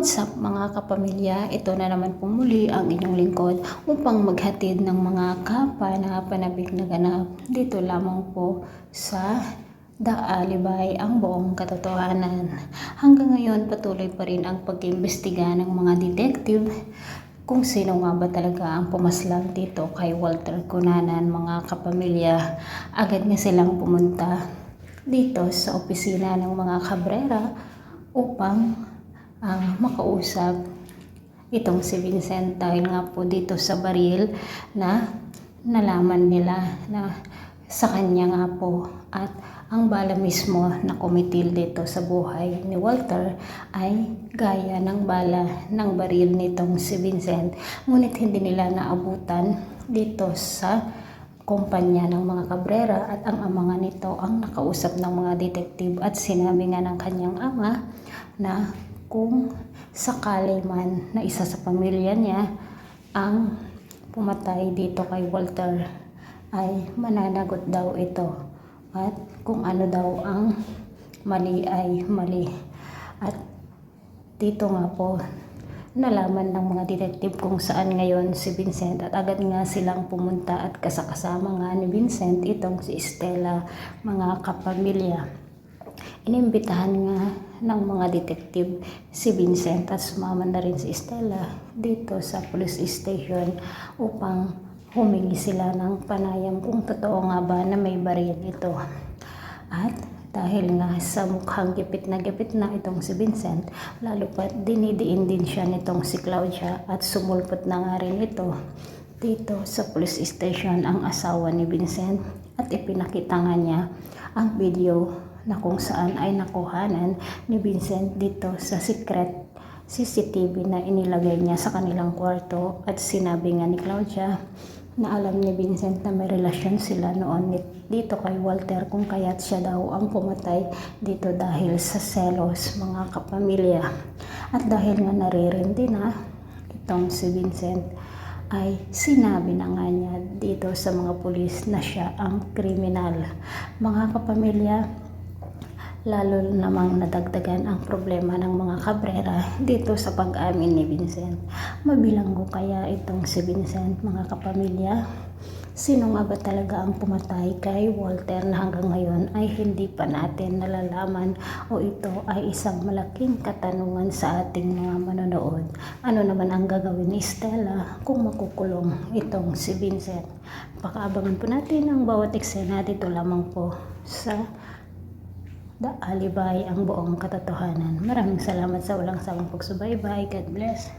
What's up mga kapamilya? Ito na naman po muli ang inyong lingkod upang maghatid ng mga kapanapanabik na ganap dito lamang po sa The Alibay, ang buong katotohanan. Hanggang ngayon patuloy pa rin ang pag-imbestiga ng mga detective kung sino nga ba talaga ang pumaslang dito kay Walter Cunanan. Mga kapamilya, agad nga silang pumunta dito sa opisina ng mga Cabrera upang makausap itong si Vincent dahil nga po dito sa baril na nalaman nila na sa kanya nga po, at ang bala mismo na kumitil dito sa buhay ni Walter ay gaya ng bala ng baril nitong si Vincent, ngunit hindi nila naabutan dito sa kumpanya ng mga Cabrera. At ang ama nga nito ang nakausap ng mga detective at sinabi nga ng kanyang ama na kung sakali man na isa sa pamilya niya ang pumatay dito kay Walter ay mananagot daw ito, at kung ano daw ang mali ay mali. At dito nga po nalaman ng mga detective kung saan ngayon si Vincent, at agad nga silang pumunta at kasama nga ni Vincent itong si Stella. Mga kapamilya, inimbitahan nga ng mga detective si Vincent at sumama na rin si Stella dito sa police station upang humingi sila ng panayam kung totoo nga ba na may baril ito. At dahil nga sa mukhang gipit na itong si Vincent, lalo pa dinidiin din siya nitong si Claudia, at sumulpot na nga rin ito dito sa police station ang asawa ni Vincent, at ipinakita nga niya ang video na kung saan ay nakuhanan ni Vincent dito sa secret CCTV na inilagay niya sa kanilang kwarto. At sinabi nga ni Claudia na alam ni Vincent na may relasyon sila noon dito kay Walter, kung kaya't siya daw ang pumatay dito dahil sa selos, mga kapamilya. At dahil nga naririndi na itong si Vincent, ay sinabi na nga niya dito sa mga pulis na siya ang kriminal. Mga kapamilya, lalo namang nadagdagan ang problema ng mga Cabrera dito sa pag-amin ni Vincent. Mabilanggo kaya itong si Vincent, mga kapamilya? Sino nga ba talaga ang pumatay kay Walter na hanggang ngayon ay hindi pa natin nalalaman, o ito ay isang malaking katanungan sa ating mga manonood? Ano naman ang gagawin ni Stella kung makukulong itong si Vincent? Pakaabangan po natin ang bawat eksena dito lamang po sa The Alibay, ang buong katotohanan. Maraming salamat sa walang sawang pagsubaybay. God bless.